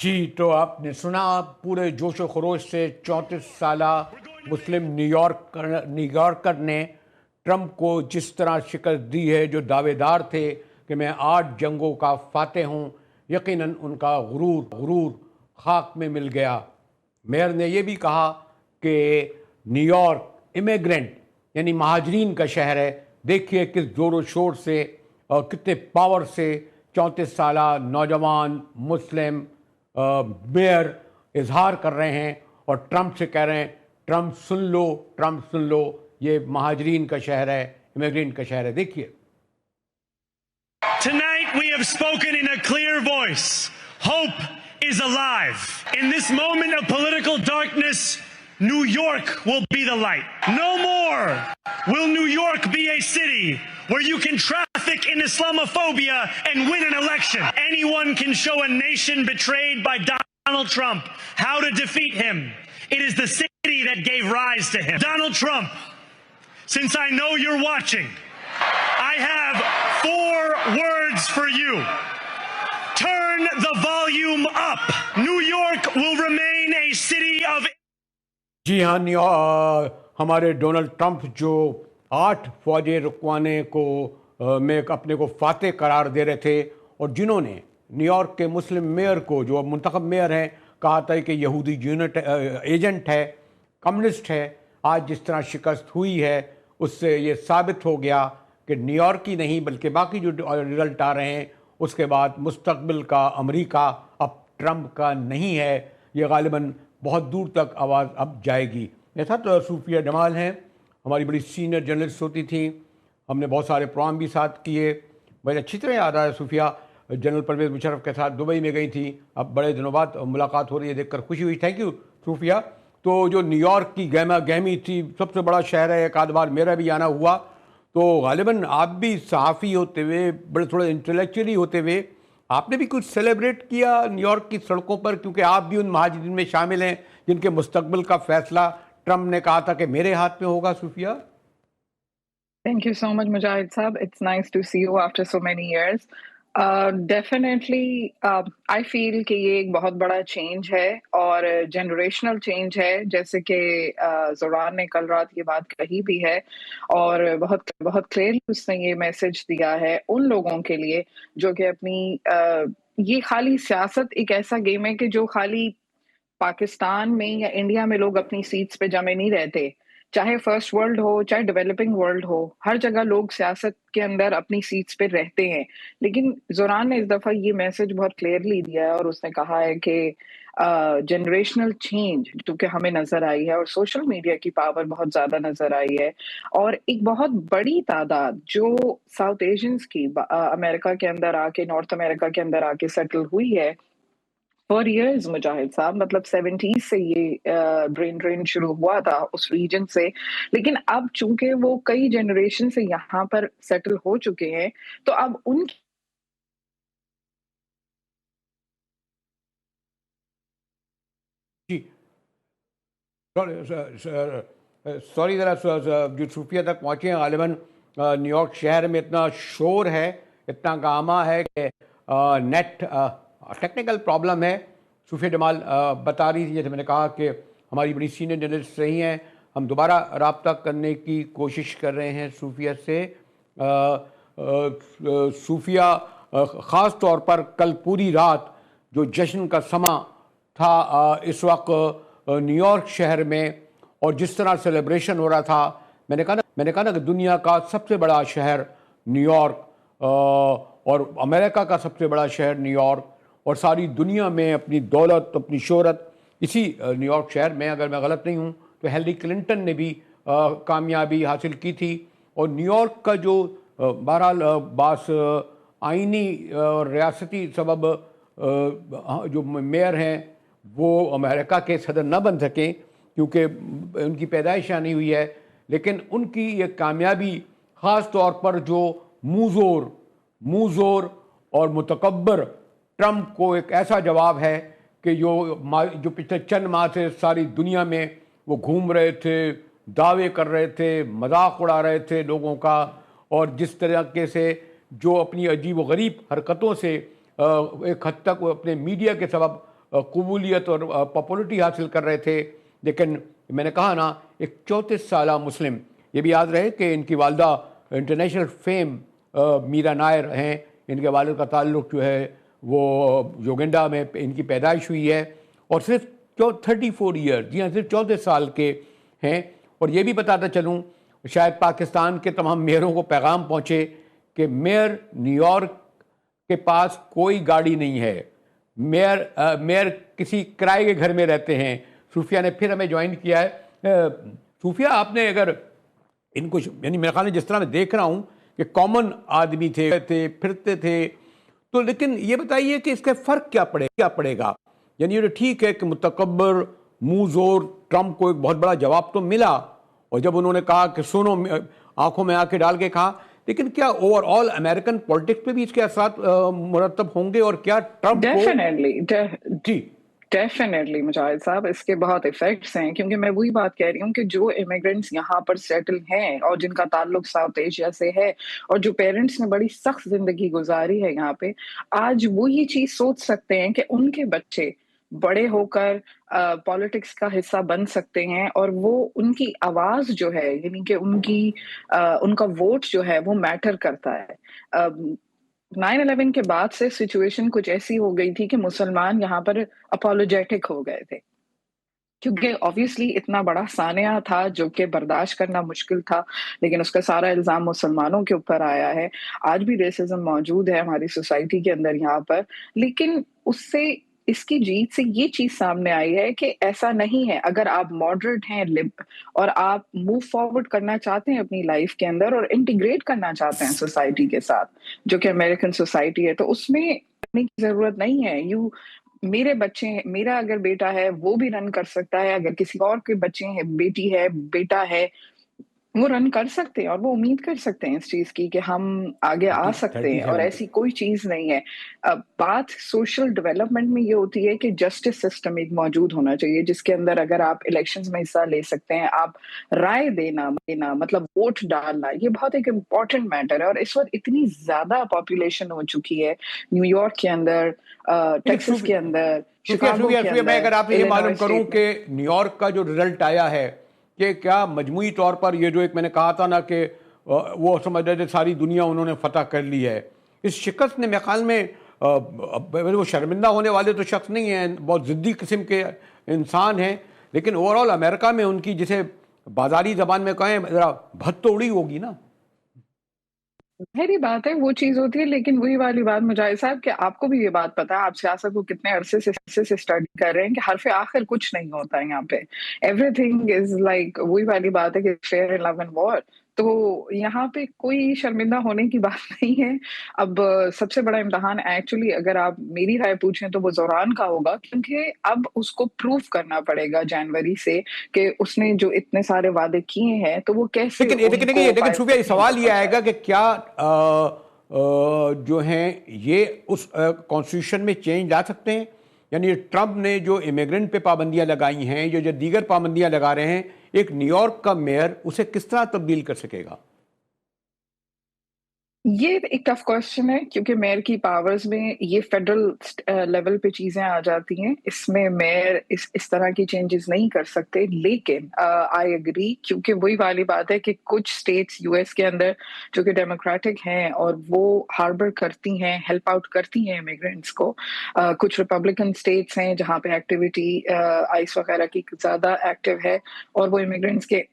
جی تو آپ نے سنا پورے جوش و خروش سے 34 سالہ مسلم نیو یارکر نے ٹرمپ کو جس طرح شکست دی ہے، جو دعوے دار تھے کہ میں 8 جنگوں کا فاتح ہوں، یقیناً ان کا غرور خاک میں مل گیا۔ میئر نے یہ بھی کہا کہ نیو یارک امیگرنٹ یعنی مہاجرین کا شہر ہے۔ دیکھیے کس زور و شور سے اور کتنے پاور سے 34 سالہ نوجوان مسلم میئر اظہار کر رہے ہیں اور ٹرمپ سے کہہ رہے ہیں ٹرمپ سن لو، یہ مہاجرین کا شہر ہے، امیگرینٹ کا شہر ہے۔ دیکھیے Tonight we have spoken in a clear voice. Hope is alive. In this moment of political darkness, New York will be the light. No more will New York be a city where you can traffic in Islamophobia and win an election. Anyone can show a nation betrayed by Donald Trump how to defeat him. It is the city that gave rise to him. Donald Trump, since I know you're watching, I have 4 words for you. Turn the volume up. New York will remain a city of... جی ہاں، ہمارے Donald Trump جو 8 فوجیں رکوانے کو میں اپنے کو فاتح قرار دے رہے تھے، اور جنہوں نے نیو یارک کے مسلم میئر کو، جو منتخب میئر ہیں، کہا تھا کہ یہودی ایجنٹ ہے، کمیونسٹ ہے، آج جس طرح شکست ہوئی ہے اس سے یہ ثابت ہو گیا کہ نیو یارک ہی نہیں بلکہ باقی جو رزلٹ آ رہے ہیں اس کے بعد مستقبل کا امریکہ اب ٹرمپ کا نہیں ہے۔ یہ غالباً بہت دور تک آواز اب جائے گی۔ میرے ساتھ صوفیہ جمال ہیں، ہماری بڑی سینئر جرنلسٹ ہوتی تھیں، ہم نے بہت سارے پروگرام بھی ساتھ کیے۔ بڑے اچھی طرح یاد آیا صوفیہ جنرل پرویز مشرف کے ساتھ دبئی میں گئی تھی، اب بڑے دنوں بعد ملاقات ہو رہی ہے، دیکھ کر خوشی ہوئی۔ تھینک یو صوفیہ۔ تو جو نیو یارک کی گہما گہمی تھی، سب سے بڑا شہر ہے، ایک آدھ بار میرا بھی آنا ہوا، تو غالباً آپ بھی صحافی ہوتے ہوئے، بڑے تھوڑے انٹلیکچولی ہوتے ہوئے، آپ نے بھی کچھ سیلیبریٹ کیا نیو یارک کی سڑکوں پر، کیونکہ آپ بھی ان مہاجرین میں شامل ہیں جن کے مستقبل کا فیصلہ ٹرمپ نے کہا تھا کہ میرے ہاتھ میں ہوگا۔ صوفیہ Thank you so much, Mujahid Saab. It's nice to see you after so many years. Definitely, I feel کہ یہ ایک بہت بڑا چینج ہے اور جنریشنل چینج ہے، جیسے کہ زوران نے کل رات یہ بات کہی بھی ہے، اور بہت بہت کلیئرلی اس نے یہ میسج دیا ہے ان لوگوں کے لیے جو کہ اپنی یہ خالی سیاست ایک ایسا گیم ہے کہ جو خالی پاکستان میں یا انڈیا میں لوگ اپنی سیٹس پہ جمے نہیں رہتے، چاہے فرسٹ ورلڈ ہو چاہے ڈیولپنگ ورلڈ ہو، ہر جگہ لوگ سیاست کے اندر اپنی سیٹس پہ رہتے ہیں۔ لیکن زوران نے اس دفعہ یہ میسج بہت کلیئرلی دیا ہے، اور اس نے کہا ہے کہ جنریشنل چینج جو کہ ہمیں نظر آئی ہے، اور سوشل میڈیا کی پاور بہت زیادہ نظر آئی ہے، اور ایک بہت بڑی تعداد جو ساؤتھ ایشینز کی امریکہ کے اندر آ کے، نارتھ امریکہ کے اندر آ کے سیٹل ہوئی ہے فور ایئرز۔ مجاہد صاحب، مطلب 70s سے یہ برین ڈرین شروع ہوا تھا اس ریجن سے، لیکن اب چونکہ وہ کئی جنریشن سے یہاں پر سیٹل ہو چکے ہیں، تو اب ان جی سوری ذرا جو صوفیہ تک پہنچے ہیں، غالباً نیو یارک شہر میں اتنا شور ہے، اتنا گاما ہے کہ نیٹ ٹیکنیکل پرابلم ہے۔ صوفیہ جمال بتا رہی تھی، جیسے میں نے کہا کہ ہماری بڑی سینئر جرنلسٹ رہی ہیں، ہم دوبارہ رابطہ کرنے کی کوشش کر رہے ہیں صوفیہ سے۔ صوفیہ خاص طور پر کل پوری رات جو جشن کا سماں تھا اس وقت نیو یارک شہر میں، اور جس طرح سیلیبریشن ہو رہا تھا، میں نے کہا نا کہ دنیا کا سب سے بڑا شہر نیو یارک اور امریکہ کا سب سے بڑا شہر نیو یارک، اور ساری دنیا میں اپنی دولت، اپنی شہرت اسی نیو یارک شہر میں، اگر میں غلط نہیں ہوں تو ہیلری کلنٹن نے بھی کامیابی حاصل کی تھی۔ اور نیو یارک کا جو بہرحال باس آئینی اور ریاستی سبب جو میئر ہیں وہ امریکہ کے صدر نہ بن سکیں کیونکہ ان کی پیدائش یہاں نہیں ہوئی ہے، لیکن ان کی یہ کامیابی خاص طور پر جو موزور اور متکبر ٹرمپ کو ایک ایسا جواب ہے کہ جو پچھلے چند ماہ سے ساری دنیا میں وہ گھوم رہے تھے، دعوے کر رہے تھے، مذاق اڑا رہے تھے لوگوں کا، اور جس طریقے سے جو اپنی عجیب و غریب حرکتوں سے ایک حد تک وہ اپنے میڈیا کے سبب قبولیت اور پاپولرٹی حاصل کر رہے تھے. لیکن میں نے کہا نا ایک 34 سالہ مسلم, یہ بھی یاد رہے کہ ان کی والدہ انٹرنیشنل فیم میرا نائر ہیں, ان کے والد کا تعلق جو ہے وہ یوگنڈا میں ان کی پیدائش ہوئی ہے, اور صرف 34 ایئر, جی ہاں صرف 34 سال کے ہیں. اور یہ بھی بتاتا چلوں, شاید پاکستان کے تمام میئروں کو پیغام پہنچے کہ میئر نیو یارک کے پاس کوئی گاڑی نہیں ہے, میئر کسی کرائے کے گھر میں رہتے ہیں. صوفیہ نے پھر ہمیں جوائن کیا ہے. صوفیہ, آپ نے اگر ان کو, یعنی میرے خیال میں جس طرح میں دیکھ رہا ہوں کہ کامن آدمی تھے, پھرتے تھے, تو لیکن یہ بتائیے کہ اس کا فرق کیا پڑے گا؟ یعنی یہ ٹھیک ہے کہ متکبر منہ زور ٹرمپ کو ایک بہت بڑا جواب تو ملا, اور جب انہوں نے کہا کہ سنو, آنکھوں میں آنکھیں ڈال کے کہا, لیکن کیا اوور آل امریکن پولیٹکس پہ بھی اس کے اثرات مرتب ہوں گے, اور کیا ٹرمپ کو ڈیفینیٹلی مجاہد صاحب اس کے بہت ایفیکٹس ہیں, کیونکہ میں وہی بات کہہ رہی ہوں کہ جو امیگرینٹس یہاں پر سیٹل ہیں اور جن کا تعلق ساؤتھ ایشیا سے ہے, اور جو پیرنٹس نے بڑی سخت زندگی گزاری ہے یہاں پہ, آج وہ یہ چیز سوچ سکتے ہیں کہ ان کے بچے بڑے ہو کر پالیٹکس کا حصہ بن سکتے ہیں, اور وہ ان کی آواز جو ہے, یعنی کہ ان کا ووٹ جو ہے وہ میٹر کرتا ہے. 9/11 کے بعد سے سچویشن کچھ ایسی ہو گئی تھی کہ مسلمان یہاں پر اپولوجیٹک ہو گئے تھے, کیونکہ obviously اتنا بڑا سانحہ تھا جو کہ برداشت کرنا مشکل تھا, لیکن اس کا سارا الزام مسلمانوں کے اوپر آیا ہے. آج بھی ریسزم موجود ہے ہماری سوسائٹی کے اندر یہاں پر, لیکن اس کی جیت سے یہ چیز سامنے آئی ہے کہ ایسا نہیں ہے. اگر آپ ماڈریٹ ہیں اور آپ موو فارورڈ کرنا چاہتے ہیں اپنی لائف کے اندر اور انٹیگریٹ کرنا چاہتے ہیں سوسائٹی کے ساتھ, جو کہ امریکن سوسائٹی ہے, تو اس میں کرنے کی ضرورت نہیں ہے. میرے بچے ہیں, میرا اگر بیٹا ہے وہ بھی رن کر سکتا ہے, اگر کسی اور کے بچے ہیں, بیٹی ہے, بیٹا ہے, وہ رن کر سکتے ہیں, اور وہ امید کر سکتے ہیں اس چیز کی کہ ہم آگے آ سکتے ہیں, اور ایسی کوئی چیز نہیں ہے. بات سوشل ڈیولپمنٹ میں یہ ہوتی ہے کہ جسٹس سسٹم ایک موجود ہونا چاہیے, جس کے اندر اگر آپ الیکشنز میں حصہ لے سکتے ہیں, آپ رائے دینا مطلب ووٹ ڈالنا, یہ بہت ایک امپورٹنٹ میٹر ہے. اور اس وقت اتنی زیادہ پاپولیشن ہو چکی ہے نیو یارک کے اندر, ٹیکسس کے اندر, شکاگو کے اندر. میں اگر آپ یہ معلوم کروں کہ نیو یارک کا جو رزلٹ آیا ہے, کہ کیا مجموعی طور پر یہ جو ایک میں نے کہا تھا نا کہ وہ سمجھ رہے تھے ساری دنیا انہوں نے فتح کر لی ہے, اس شکست نے میرے خیال میں, وہ شرمندہ ہونے والے تو شخص نہیں ہیں, بہت ضدی قسم کے انسان ہیں, لیکن اوور آل امریکہ میں ان کی جسے بازاری زبان میں کہیں ذرا بھت تو اڑی ہوگی نا. ظاہری بات ہے وہ چیز ہوتی ہے, لیکن وہی والی بات مجاہد صاحب کہ آپ کو بھی یہ بات پتا ہے, آپ سیاست کو کتنے عرصے سے اسٹڈی کر رہے ہیں, کہ حرف آخر کچھ نہیں ہوتا ہے یہاں پہ. ایوری تھنگ از لائک, وہی والی بات ہے کہ fair in love and war. تو یہاں پہ کوئی شرمندہ ہونے کی بات نہیں ہے. اب سب سے بڑا امتحان ایکچولی اگر آپ میری رائے پوچھیں تو وہ زوران کا ہوگا, کیونکہ اب اس کو پروف کرنا پڑے گا جنوری سے کہ اس نے جو اتنے سارے وعدے کیے ہیں تو وہ کیسے. لیکن صوفیہ یہ سوال یہ آئے گا کہ کیا جو ہیں یہ اس کانسٹیٹیوشن میں چینج لا سکتے ہیں؟ یعنی ٹرمپ نے جو امیگرنٹ پہ پابندیاں لگائی ہیں, جو دیگر پابندیاں لگا رہے ہیں, ایک نیو یارک کا میئر اسے کس طرح تبدیل کر سکے گا؟ یہ ایک ٹف کوشچن ہے, کیونکہ میئر کی پاورز میں یہ فیڈرل لیول پہ چیزیں آ جاتی ہیں. اس میں میئر اس طرح کی چینجز نہیں کر سکتے. لیکن آئی اگری, کیونکہ وہی والی بات ہے کہ کچھ اسٹیٹس یو ایس کے اندر جو کہ ڈیموکریٹک ہیں اور وہ ہاربر کرتی ہیں, ہیلپ آؤٹ کرتی ہیں امیگرینٹس کو. کچھ ریپبلکن اسٹیٹس ہیں جہاں پہ ایکٹیویٹی آئس وغیرہ کی زیادہ ایکٹیو ہے اور وہ امیگرینٹس کے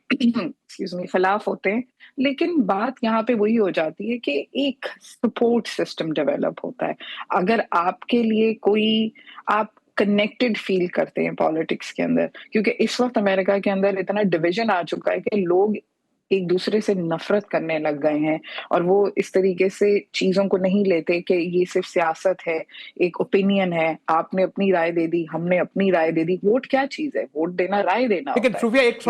خلاف ہوتے ہیں. لیکن بات یہاں پہ وہی ہو جاتی ہے کہ ایک سپورٹ سسٹم ڈیولپ ہوتا ہے. اگر آپ کے لیے کوئی, آپ کنیکٹڈ فیل کرتے ہیں پالیٹکس کے اندر, کیونکہ اس وقت امریکہ کے اندر اتنا ڈویژن آ چکا ہے کہ لوگ ایک دوسرے سے نفرت کرنے لگ گئے ہیں, اور وہ اس طریقے سے چیزوں کو نہیں لیتے کہ یہ صرف سیاست ہے, ایک اوپینین ہے, آپ نے اپنی رائے دے دی, ہم نے اپنی رائے دے دی. ووٹ کیا چیز ہے؟ ووٹ دینا رائے دینا. لیکن صوفیہ ایک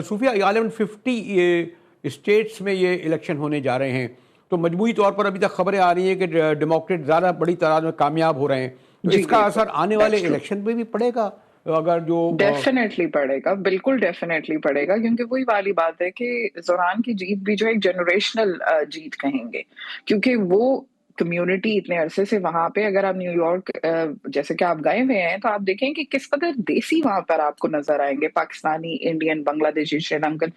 صوفیہ 1150 اسٹیٹس میں یہ الیکشن ہونے جا رہے ہیں, تو مجموعی طور پر ابھی تک خبریں آ رہی ہیں کہ ڈیموکریٹ زیادہ بڑی تعداد میں کامیاب ہو رہے ہیں, تو اس کا اثر آنے والے الیکشن پہ بھی پڑے گا؟ اگر جو ڈیفینیٹلی پڑے گا, بالکل ڈیفینیٹلی پڑے گا, کیونکہ وہی والی بات ہے کہ زوران کی جیت بھی جو ایک جنریشنل جیت کہیں گے, کیونکہ وہ کمیونٹی اتنے عرصے سے وہاں پہ، اگر آپ نیو یارک جیسے کہ آپ گئے ہوئے ہیں تو آپ دیکھیں کہ کس قدر دیسی وہاں پر آپ کو نظر آئیں گے، پاکستانی، انڈین، بنگلہ دیشی، شری لنکن.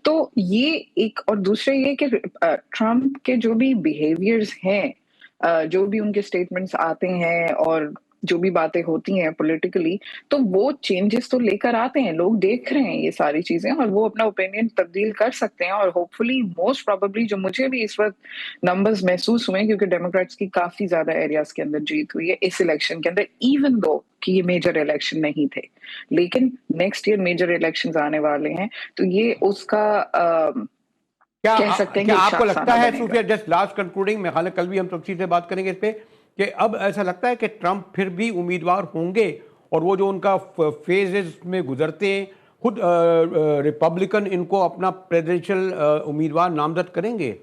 تو یہ ایک، اور دوسرے یہ کہ ٹرمپ کے جو بھی بیہیویئرز ہیں، جو بھی ان کے اسٹیٹمنٹس آتے ہیں اور جو بھی باتیں ہوتی ہیں پولیٹیکلی، تو وہ چینجز تو لے کر آتے ہیں. لوگ دیکھ رہے ہیں یہ ساری چیزیں اور وہ اپنا اوپینین تبدیل کر سکتے ہیں. اور ہوپ فلی موسٹ پروبیبلی جو مجھے بھی اس وقت نمبرز محسوس ہوئے ہیں، کیونکہ ڈیموکریٹس کی کافی زیادہ ایریاز کے اندر جیت ہوئی ہے اس الیکشن کے اندر، ایون دو کہ یہ میجر الیکشن نہیں تھے، لیکن نیکسٹ ایئر میجر الیکشنز آنے والے ہیں. تو یہ اس کا کہہ سکتے ہیں کہ کیا ایک آپ کو شاخسانہ لگتا ہے بنے گا. صوفیہ، جسٹ لاسٹ کنکلوڈنگ، میں خیال ہے کل بھی ہم تفصیل سے بات کریں گے اس پہ، کہ اب ایسا لگتا ہے کہ ٹرمپ پھر بھی امیدوار ہوں گے، اور وہ جو ان کا فیزز میں گزرتے ہیں، خود ریپبلکن ان کو اپنا پریزیڈنشل امیدوار نامزد کریں گے؟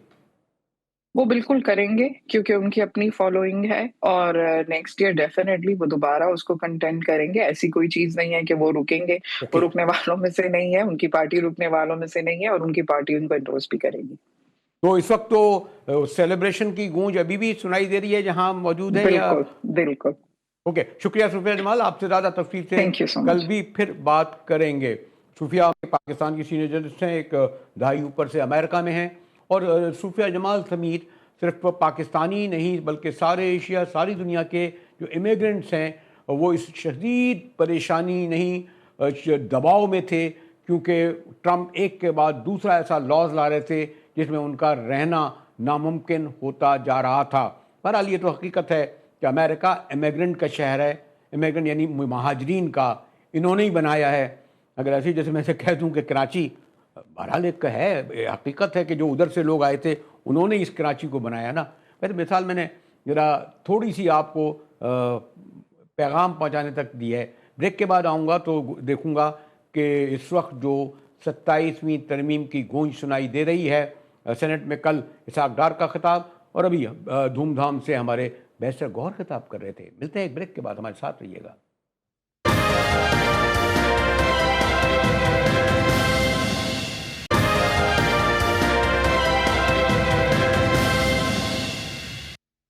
وہ بالکل کریں گے کیونکہ ان کی اپنی فالوئنگ ہے، اور نیکسٹ ایئر ڈیفینیٹلی وہ دوبارہ اس کو کنٹینڈ کریں گے. ایسی کوئی چیز نہیں ہے کہ وہ رکیں گے، وہ رکنے والوں میں سے نہیں ہے، ان کی پارٹی رکنے والوں میں سے نہیں ہے، اور ان کی پارٹی ان کو انڈورس بھی کرے گی. تو اس وقت تو سیلیبریشن کی گونج ابھی بھی سنائی دے رہی ہے جہاں موجود ہیں، یا؟ بالکل بالکل. اوکے، شکریہ صوفیہ جمال، آپ سے زیادہ تفصیل سے Thank you so much. کل بھی پھر بات کریں گے. صوفیہ پاکستان کی سینئر جرنلسٹ ہیں، ایک دہائی اوپر سے امریکہ میں ہیں، اور صوفیہ جمال سمیت صرف پاکستانی نہیں بلکہ سارے ایشیا، ساری دنیا کے جو امیگرنٹس ہیں وہ اس شدید پریشانی نہیں، دباؤ میں تھے، کیونکہ ٹرمپ ایک کے بعد دوسرا ایسا لاز لا رہے تھے جس میں ان کا رہنا ناممکن ہوتا جا رہا تھا. بہرحال یہ تو حقیقت ہے کہ امریکہ امیگرنٹ کا شہر ہے، امیگرنٹ یعنی مہاجرین کا، انہوں نے ہی بنایا ہے. اگر ایسے جیسے میں سے کہہ دوں کہ کراچی، بہرحال ایک ہے، حقیقت ہے کہ جو ادھر سے لوگ آئے تھے انہوں نے اس کراچی کو بنایا نا. مثال میں نے ذرا تھوڑی سی آپ کو پیغام پہنچانے تک دی ہے. بریک کے بعد آؤں گا تو دیکھوں گا کہ اس وقت جو 27ویں ترمیم کی گونج سنائی دے رہی ہے سینٹ میں، کل اسحاق ڈار کا خطاب، اور ابھی دھوم دھام سے ہمارے بیرسٹر گوہر خطاب کر رہے تھے. ملتے ہیں ایک بریک کے بعد، ہمارے ساتھ رہیے گا.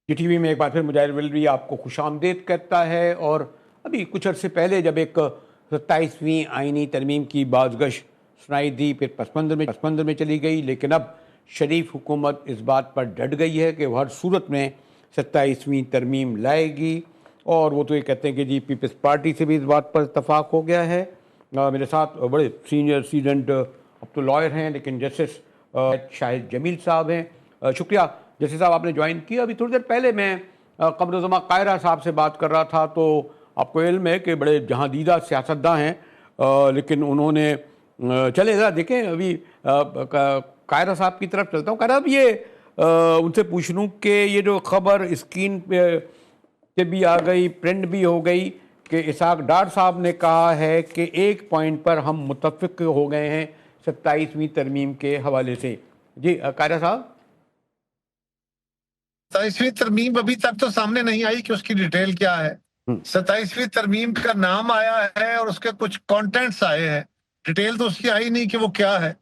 جی ٹی وی میں ایک بار پھر مجاہد ولوی آپ کو خوش آمدید کہتا ہے. اور ابھی کچھ عرصے پہلے جب ایک 27ویں آئینی ترمیم کی بازگشت سنائی دی، پھر پس منظر میں چلی گئی، لیکن اب شریف حکومت اس بات پر ڈٹ گئی ہے کہ وہ ہر صورت میں 27ویں ترمیم لائے گی. اور وہ تو یہ کہتے ہیں کہ جی پیپلز پارٹی سے بھی اس بات پر اتفاق ہو گیا ہے. میرے ساتھ بڑے سینئر سیڈنٹ اب تو لائر ہیں لیکن جسٹس شاہد جمیل صاحب ہیں. شکریہ جسٹس صاحب، آپ نے جوائن کیا. ابھی تھوڑی دیر پہلے میں قمر زماں قاہرہ صاحب سے بات کر رہا تھا، تو آپ کو علم ہے کہ بڑے جہاں دیدہ سیاستداں ہیں، لیکن انہوں نے چلے ذرا دیکھیں، ابھی قاہرہ صاحب کی طرف چلتا ہوں. قاہرہ صاحب، یہ ان سے پوچھ لوں کہ یہ جو خبر اسکرین پہ بھی آ گئی، پرنٹ بھی ہو گئی، کہ اسحاق ڈار صاحب نے کہا ہے کہ ایک پوائنٹ پر ہم متفق ہو گئے ہیں 27ویں ترمیم کے حوالے سے. جی قاہرہ صاحب. 27ویں ترمیم ابھی تک تو سامنے نہیں آئی کہ اس کی ڈیٹیل کیا ہے. 27ویں ترمیم کا نام آیا ہے اور اس کے کچھ کانٹینٹس آئے ہیں، ڈیٹیل تو اس کی آئی نہیں کہ وہ کیا ہے.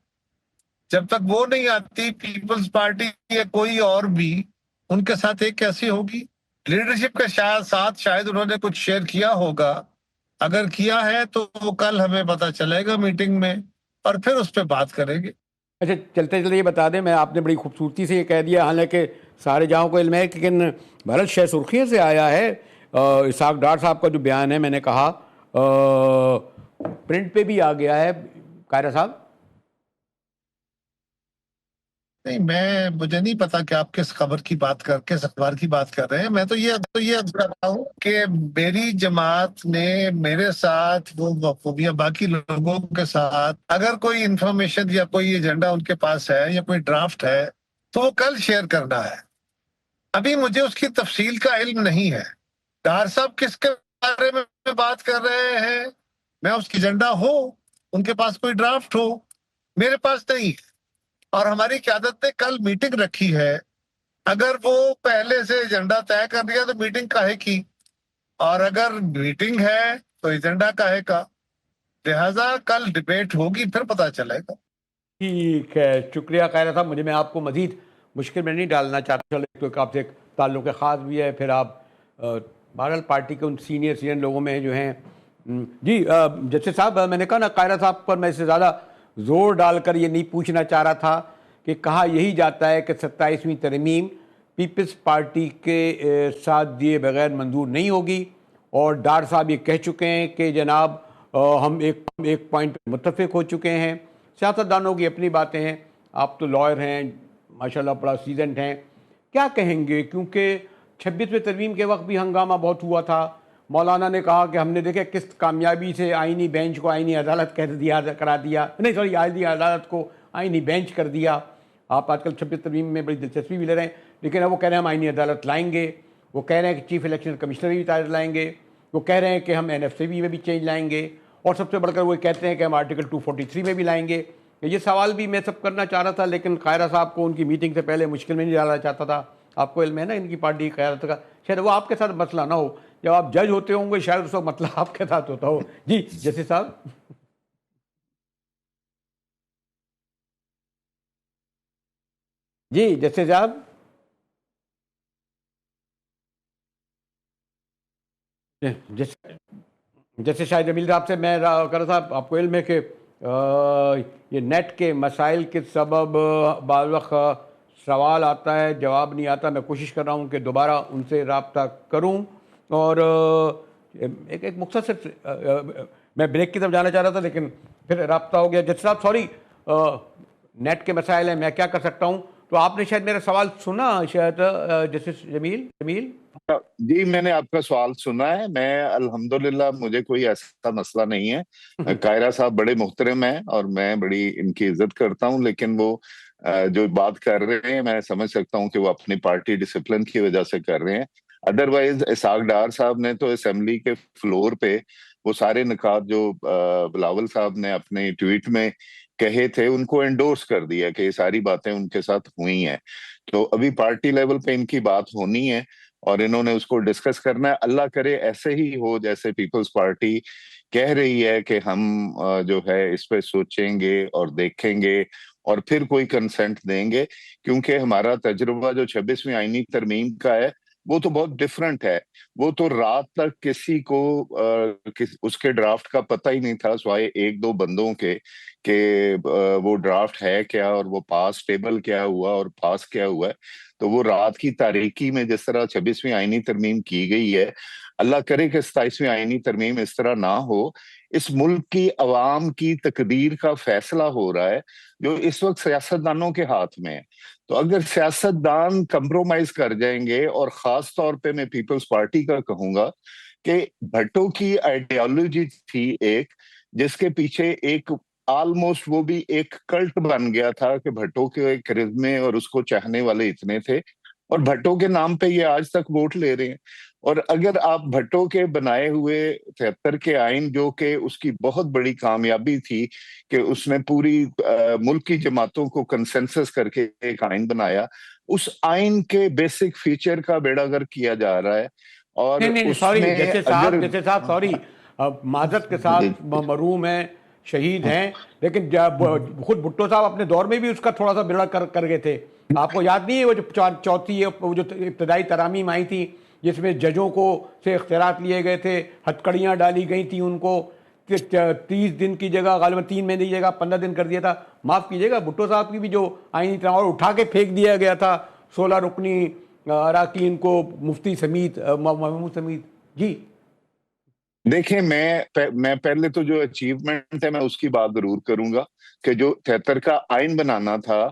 جب تک وہ نہیں آتی، پیپلز پارٹی یا کوئی اور بھی ان کے ساتھ ایک کیسی ہوگی. لیڈرشپ کے ساتھ شاید انہوں نے کچھ شیئر کیا ہوگا، اگر کیا ہے تو وہ کل ہمیں پتہ چلے گا میٹنگ میں، اور پھر اس پہ بات کریں گے. اچھا، چلتے یہ بتا دیں، میں آپ نے بڑی خوبصورتی سے یہ کہہ دیا، حالانکہ سارے جہاں کو علم ہے، لیکن بھارت شہ سرخیوں سے آیا ہے. اسحاق ڈار صاحب کا جو بیان ہے، میں نے کہا پرنٹ پہ بھی آ گیا ہے. قاہرہ صاحب. نہیں، مجھے نہیں پتا کہ آپ کس خبر کی بات کس اخبار کی بات کر رہے ہیں. میں تو یہ کر رہا ہوں کہ میری جماعت نے میرے ساتھ وہ باقی لوگوں کے ساتھ اگر کوئی انفارمیشن یا کوئی ایجنڈا ان کے پاس ہے یا کوئی ڈرافٹ ہے تو وہ کل شیئر کرنا ہے. ابھی مجھے اس کی تفصیل کا علم نہیں ہے. ڈار صاحب کس کے بارے میں بات کر رہے ہیں، میں اس کی ایجنڈا ہو، ان کے پاس کوئی ڈرافٹ ہو، میرے پاس نہیں ہے. اور ہماری قیادت نے کل میٹنگ رکھی ہے. اگر وہ پہلے سے ایجنڈا طے کر دیا تو میٹنگ کاہے کی، اور اگر میٹنگ ہے تو ایجنڈا کاہے کا. لہٰذا کل ڈیبیٹ ہوگی، پھر پتہ چلے گا. ٹھیک ہے، شکریہ قاہرہ صاحب. میں آپ کو مزید مشکل میں نہیں ڈالنا چاہتا، چلو تو آپ سے ایک تعلق خاص بھی ہے. پھر آپ بہرحال پارٹی کے ان سینئر لوگوں میں جو ہیں. جی جسٹس صاحب, میں نے کہا نا قاہرہ صاحب پر میں اس سے زیادہ زور ڈال کر یہ نہیں پوچھنا چاہ رہا تھا کہ کہا یہی جاتا ہے کہ 27ویں ترمیم پیپلز پارٹی کے ساتھ دیے بغیر منظور نہیں ہوگی, اور ڈار صاحب یہ کہہ چکے ہیں کہ جناب ہم ایک پوائنٹ متفق ہو چکے ہیں. سیاستدانوں کی اپنی باتیں ہیں, آپ تو لائر ہیں ماشاءاللہ, بڑا سیزنڈ ہیں, کیا کہیں گے؟ کیونکہ 26ویں ترمیم کے وقت بھی ہنگامہ بہت ہوا تھا. مولانا نے کہا کہ ہم نے دیکھے کس کامیابی سے آئینی بینچ کو آئینی عدالت کرا دیا, آئینی عدالت کو آئینی بینچ کر دیا. آپ آج کل 26 ترمیم میں بڑی دلچسپی بھی لے رہے ہیں, لیکن اب وہ کہہ رہے ہیں ہم آئینی عدالت لائیں گے, وہ کہہ رہے ہیں کہ چیف الیکشن کمشنر بھی تاریخ لائیں گے, وہ کہہ رہے ہیں کہ ہم NFCB میں بھی چینج لائیں گے, اور سب سے بڑھ کر وہ کہتے ہیں کہ ہم آرٹیکل 243 میں بھی لائیں گے. یہ سوال بھی میں سب کرنا چاہ رہا تھا, لیکن قاہرہ صاحب کو ان کی میٹنگ سے پہلے مشکل میں نہیں ڈالنا چاہتا تھا. آپ کو علم ہے نا ان کی پارٹی کی قیادت کا, شاید وہ آپ کے ساتھ مسئلہ نہ ہو, جب آپ جج ہوتے ہوں گے شاید اس وقت مسئلہ آپ کے ساتھ ہوتا ہو. جی جیسے صاحب. جی جیسے صاحب. جیسے شاہد جمیل صاحب سے میں کر رہا تھا, آپ کو علم ہے کہ یہ نیٹ کے مسائل کے سبب بعض وقت سوال آتا ہے جواب نہیں آتا. میں کوشش کر رہا ہوں کہ دوبارہ ان سے رابطہ کروں, اور ایک مختصر میں بریک کی طرف جانا چاہ رہا تھا لیکن پھر رابطہ ہو گیا. جج صاحب سوری, نیٹ کے مسائل ہیں, میں کیا کر سکتا ہوں؟ تو آپ نے شاید میرا سوال سنا شاید جسٹس جمیل. جی میں نے آپ کا سوال سنا ہے. میں الحمدللہ مجھے کوئی ایسا مسئلہ نہیں ہے. قاہرہ صاحب بڑے محترم ہیں اور میں بڑی ان کی عزت کرتا ہوں, لیکن وہ جو بات کر رہے ہیں میں سمجھ سکتا ہوں کہ وہ اپنی پارٹی ڈسپلن کی وجہ سے کر رہے ہیں. ادروائز اسحاق ڈار صاحب نے تو اسمبلی کے فلور پہ وہ سارے نکات جو بلاول صاحب نے اپنے ٹویٹ میں کہے تھے ان کو انڈورس کر دیا کہ یہ ساری باتیں ان کے ساتھ ہوئی ہیں. تو ابھی پارٹی لیول پہ ان کی بات ہونی ہے اور انہوں نے اس کو ڈسکس کرنا ہے. اللہ کرے ایسے ہی ہو جیسے پیپلز پارٹی کہہ رہی ہے کہ ہم جو ہے اس پہ سوچیں گے اور دیکھیں گے اور پھر کوئی کنسنٹ دیں گے, کیونکہ ہمارا تجربہ جو 26ویں آئینی ترمیم کا ہے وہ تو بہت ڈفرنٹ ہے. وہ تو رات تک کسی کو اس کے ڈرافٹ کا پتہ ہی نہیں تھا سوائے ایک دو بندوں کے کہ وہ ڈرافٹ ہے کیا اور وہ پاس ٹیبل کیا ہوا اور پاس کیا ہوا ہے. تو وہ رات کی تاریکی میں جس طرح 26ویں آئینی ترمیم کی گئی ہے, اللہ کرے کہ 27ویں آئینی ترمیم اس طرح نہ ہو. اس ملک کی عوام کی تقدیر کا فیصلہ ہو رہا ہے جو اس وقت سیاستدانوں کے ہاتھ میں ہے. تو اگر سیاستدان کمپرومائز کر جائیں گے, اور خاص طور پہ میں پیپلز پارٹی کا کہوں گا کہ بھٹو کی آئیڈیالوجی تھی ایک جس کے پیچھے ایک آلموسٹ وہ بھی ایک کلٹ بن گیا تھا کہ بھٹو کے کرزمے اور اس کو چاہنے والے اتنے تھے, اور بھٹو کے نام پہ یہ آج تک ووٹ لے رہے ہیں. اور اگر آپ بھٹو کے بنائے ہوئے 73 کے آئین جو کہ اس کی بہت بڑی کامیابی تھی کہ اس نے پوری ملک کی جماعتوں کو کنسنسس کر کے ایک آئین بنایا, اس آئین کے بیسک فیچر کا بیڑا گرک کیا جا رہا ہے. اور سوری جیسے صاحب سوری معذرت کے ساتھ محروم ہیں, شہید ہیں, لیکن خود بھٹو صاحب اپنے دور میں بھی اس کا تھوڑا سا بیڑا کر گئے تھے. آپ کو یاد نہیں ہے وہ جو چوتھی وہ جو ابتدائی ترامیم آئی تھی جس میں ججوں کو سے اختیارات لیے گئے تھے, ہتھکڑیاں ڈالی گئی تھیں ان کو, 30 دن کی جگہ غالباً 3 مہینے کی جگہ 15 دن کر دیا تھا. معاف کیجیے گا, بھٹو صاحب کی بھی جو آئینی تناظر اٹھا کے پھینک دیا گیا تھا 16 رکنی اراکین کو, مفتی سمیت, محمود سمیت. جی دیکھیں میں پہلے تو جو اچیومنٹ ہے میں اس کی بات ضرور کروں گا کہ جو 73 کا آئین بنانا تھا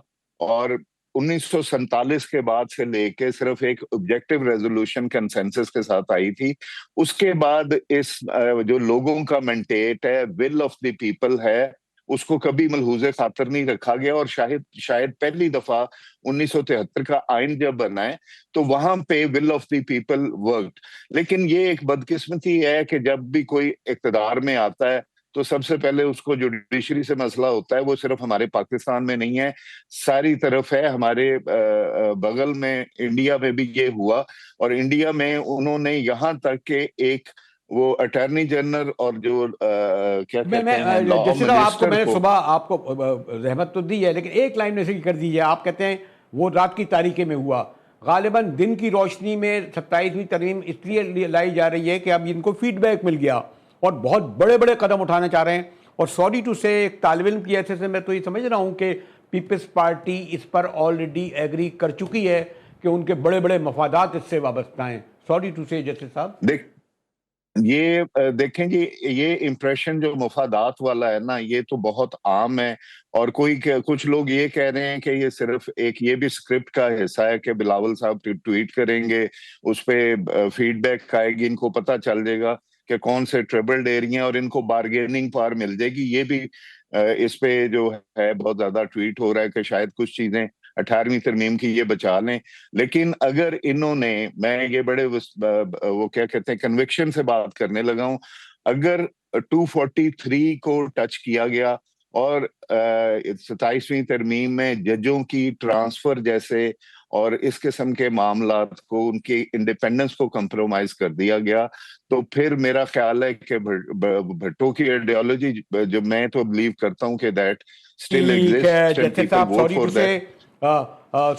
اور 1947 کے بعد سے لے کے صرف ایک آبجیکٹیو ریزولوشن کنسنسس کے ساتھ آئی تھی. اس کے بعد اس جو لوگوں کا مینڈیٹ ہے, ول آف دی پیپل ہے, اس کو کبھی ملحوظ خاطر نہیں رکھا گیا. اور شاید پہلی دفعہ 1973 کا آئین جب بنا ہے تو وہاں پہ will of the people worked. لیکن یہ ایک بدقسمتی ہے کہ جب بھی کوئی اقتدار میں آتا ہے تو سب سے پہلے اس کو جوڈیشری سے مسئلہ ہوتا ہے. وہ صرف ہمارے پاکستان میں نہیں ہے, ساری طرف ہے. ہمارے بغل میں انڈیا میں بھی یہ ہوا, اور انڈیا میں انہوں نے یہاں تک کہ ایک وہ اٹارنی جنرل اور جو کیا کہتے ہیں لا منسٹر, میں نے کو صبح آپ کو رحمت تو دی ہے لیکن ایک لائن میں سے کر دیجیے. آپ کہتے ہیں وہ رات کی تاریکی میں ہوا, غالباً دن کی روشنی میں 27ویں ترمیم اس لیے لائی جا رہی ہے کہ اب ان کو فیڈ بیک مل گیا اور بہت بڑے بڑے قدم اٹھانا چاہ رہے ہیں. اور سوری ٹو سے ایک طالب علم کی حیثیت سے میں تو یہ سمجھ رہا ہوں کہ پیپلز پارٹی اس پر آلریڈی ایگری کر چکی ہے کہ ان کے بڑے بڑے مفادات اس سے وابستہ ہیں. سوری ٹو سے جسٹس صاحب. یہ دیکھیں جی، یہ امپریشن جو مفادات والا ہے نا، یہ تو بہت عام ہے. اور کچھ لوگ یہ کہہ رہے ہیں کہ یہ صرف ایک یہ بھی اسکرپٹ کا حصہ ہے کہ بلاول صاحب ٹویٹ کریں گے، اس پہ فیڈ بیک آئے گی، ان کو پتہ چل جائے گا کہ کون سے ٹریبلڈ ایریا اور ان کو بارگیننگ پاور مل جائے گی. یہ بھی اس پہ جو ہے بہت زیادہ ٹویٹ ہو رہا ہے کہ شاید کچھ چیزیں 18ویں ترمیم کی یہ بچا لیں. لیکن اگر انہوں نے، میں یہ بڑے وہ کیا کہتے ہیں کنوکشن سے بات کرنے لگا ہوں، اگر 243 کو ٹچ کیا گیا اور 27ویں ترمیم میں ججوں کی ٹرانسفر جیسے اور اس قسم کے معاملات کو، ان کی انڈیپینڈنس کو کمپرومائز کر دیا گیا، تو پھر میرا خیال ہے کہ بھٹو کی آئیڈیالوجی جو میں تو بلیو کرتا ہوں کہ دیٹ اسٹل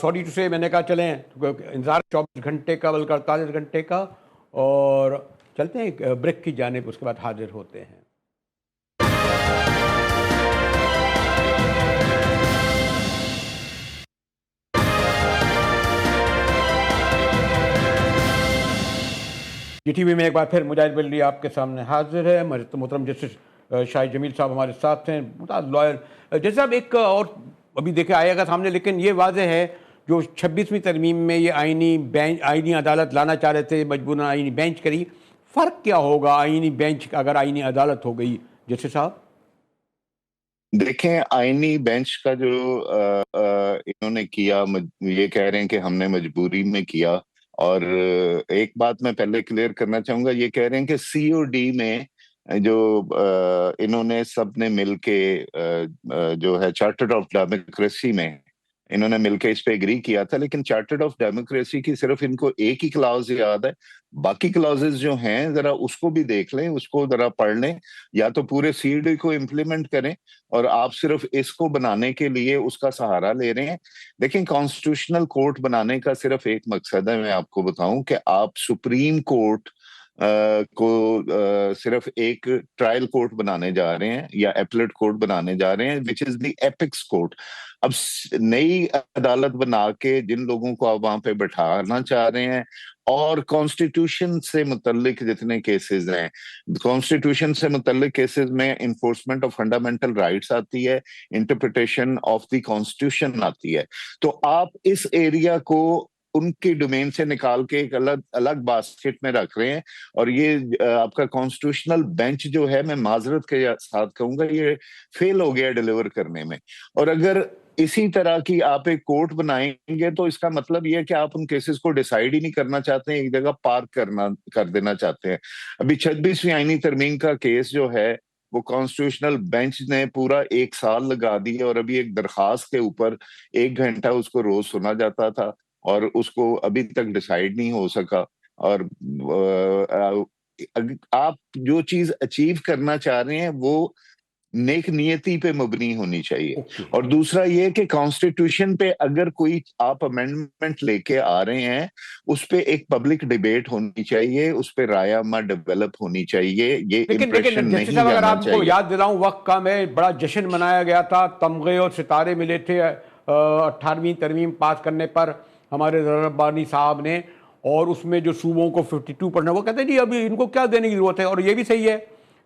سوری ٹو سے میں نے کہا چلیں انتظار 24 گھنٹے کا بلکہ 48 گھنٹے کا، اور چلتے ہیں ایک بریک کی جانب، اس کے بعد حاضر ہوتے ہیں. ٹی وی میں ایک بار پھر مجاہد بلدی آپ کے سامنے حاضر ہے. محترم جسٹس شاہد جمیل صاحب ہمارے ساتھ ہیں، لائر. جیسے اب ایک اور ابھی دیکھے آئے گا سامنے، لیکن یہ واضح ہے جو 26ویں ترمیم میں یہ آئینی عدالت لانا چاہ رہے تھے، مجبوراً آئینی بینچ کری. فرق کیا ہوگا آئینی بینچ اگر آئینی عدالت ہو گئی جسٹس صاحب؟ دیکھیں، آئینی بینچ کا جو انہوں نے کیا، یہ کہہ رہے ہیں کہ ہم نے مجبوری میں کیا. اور ایک بات میں پہلے کلیئر کرنا چاہوں گا، یہ کہہ رہے ہیں کہ سی او ڈی میں جو انہوں نے سب نے مل کے جو ہے چارٹر آف ڈیموکریسی میں انہوں نے مل کے اس پہ ایگری کیا تھا، لیکن چارٹر آف ڈیموکریسی کی صرف ان کو ایک ہی کلاؤز یاد ہے. باقی کلاؤزز جو ہیں ذرا اس کو بھی دیکھ لیں، اس کو ذرا پڑھ لیں، یا تو پورے سی ڈی کو امپلیمنٹ کریں، اور آپ صرف اس کو بنانے کے لیے اس کا سہارا لے رہے ہیں. دیکھیں، کانسٹیٹیوشنل کورٹ بنانے کا صرف ایک مقصد ہے، میں آپ کو بتاؤں، کہ آپ سپریم کورٹ کو صرف ایک ٹرائل کورٹ بنانے جا رہے ہیں یا ایپلیٹ کورٹ بنانے جا رہے ہیں، وچ از دی ایپکس کورٹ. اب نئی عدالت بنا کے جن لوگوں کو آپ وہاں پہ بٹھانا چاہ رہے ہیں، اور کانسٹیٹیوشن سے متعلق جتنے کیسز ہیں، کانسٹیٹیوشن سے متعلق کیسز میں انفورسمنٹ آف فنڈامنٹل رائٹس آتی ہے، انٹرپریٹیشن آف دی کانسٹیٹیوشن آتی ہے. تو آپ اس ایریا کو ان کی ڈومین سے نکال کے ایک الگ باسکٹ میں رکھ رہے ہیں. اور یہ آپ کا کانسٹیٹیوشنل بینچ جو ہے، میں معذرت کے ساتھ کہوں گا، یہ فیل ہو گیا ڈیلیور کرنے میں. اور اگر اسی طرح کی آپ ایک کورٹ بنائیں گے تو اس کا مطلب یہ ہے کہ آپ ان کیسز کو ڈیسائیڈ ہی نہیں کرنا چاہتے ہیں، ایک جگہ پارک کر دینا چاہتے ہیں. ابھی 26ویں آئینی ترمیم کا کیس جو ہے، وہ کانسٹیٹیوشنل بینچ نے پورا 1 سال لگا دی، اور ابھی ایک درخواست کے اوپر 1 گھنٹہ اس کو روز سنا جاتا تھا، اور اس کو ابھی تک ڈیسائیڈ نہیں ہو سکا. اور آپ جو چیز اچیو کرنا چاہ رہے ہیں وہ نیک نیتی پہ مبنی ہونی چاہیے. اور دوسرا یہ کہ کانسٹیٹیوشن پہ اگر کوئی آپ امینڈمنٹ لے کے آ رہے ہیں، اس پہ ایک پبلک ڈیبیٹ ہونی چاہیے، اس پہ رائے عامہ ڈیولپ ہونی چاہیے. یہ امپریشن نہیں جانا چاہیے. اگر آپ کو یاد دلاؤں، وقت کا میں بڑا جشن منایا گیا تھا، تمغے اور ستارے ملے تھے 18ویں ترمیم پاس کرنے پر ہمارے ربانی صاحب نے، اور اس میں جو صوبوں کو 52%، وہ کہتے ہیں جی ابھی ان کو کیا دینے کی ضرورت ہے. اور یہ بھی صحیح ہے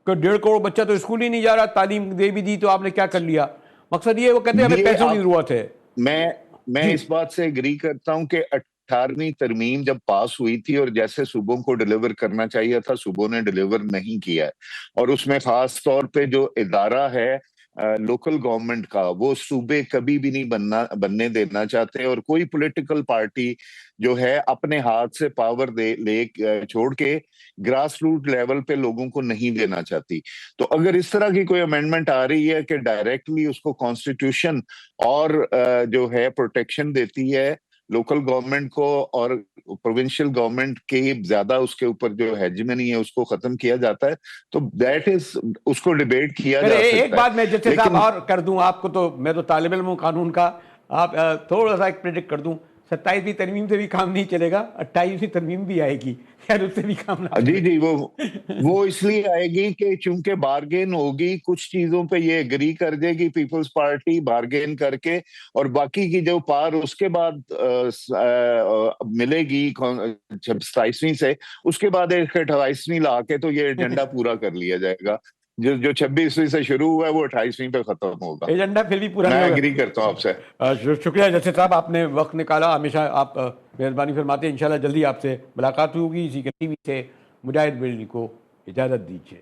کہ 1.5 کروڑ بچہ تو اسکول ہی نہیں جا رہا، تعلیم دے بھی دی تو آپ نے کیا کر لیا. مقصد یہ، وہ کہتے ہیں ہمیں پیسوں کی ضرورت ہے. میں اس بات سے اگری کرتا ہوں کہ 18ویں ترمیم جب پاس ہوئی تھی اور جیسے صوبوں کو ڈیلیور کرنا چاہیے تھا، صوبوں نے ڈیلیور نہیں کیا ہے. اور اس میں خاص طور پہ جو ادارہ ہے لوکل گورنمنٹ کا، وہ صوبے کبھی بھی نہیں بننے دینا چاہتے، اور کوئی پولیٹیکل پارٹی جو ہے اپنے ہاتھ سے پاور لے چھوڑ کے گراس روٹ لیول پہ لوگوں کو نہیں دینا چاہتی. تو اگر اس طرح کی کوئی امینڈمنٹ آ رہی ہے کہ ڈائریکٹلی اس کو کانسٹیٹیوشن اور جو ہے پروٹیکشن دیتی ہے لوکل گورنمنٹ کو، اور پروونشل گورنمنٹ کی زیادہ اس کے اوپر جو ہیجمنی ہے اس کو ختم کیا جاتا ہے، تو دیٹ از، اس کو ڈیبیٹ کیا جا سکتا ہے. ایک بات میں جسٹس صاحب اور کر دوں آپ کو، تو میں تو طالب علم ہوں قانون کا، آپ تھوڑا سا ایک پریڈکٹ کر دوں. 27ویں ترمیم سے بھی کام نہیں چلے گا, 28ویں ترمیم بھی آئے گی, خیر اس سے بھی کام نہ جی جی وہ اس لیے آئے گی کہ چونکہ بارگین ہوگی, کچھ چیزوں پہ یہ اگری کر دے گی پیپلز پارٹی بارگین کر کے, اور باقی کی جو پار اس کے بعد ملے گی 27ویں سے, اس کے بعد 28ویں لا کے تو یہ ایجنڈا پورا کر لیا جائے گا. جو 26ویں سے شروع ہوا ہے وہ 28ویں پہ ختم ہوگا. ایجنڈا پھر بھی پورا میں نہیں ہوگا. اگری کرتا ہوں آپ سے. شکریہ جسٹس صاحب, آپ نے وقت نکالا, ہمیشہ آپ مہربانی فرماتے ہیں. انشاءاللہ جلدی آپ سے ملاقات ہوگی. اسی کے ٹی وی سے مجاہد بریلوی کو اجازت دیجیے.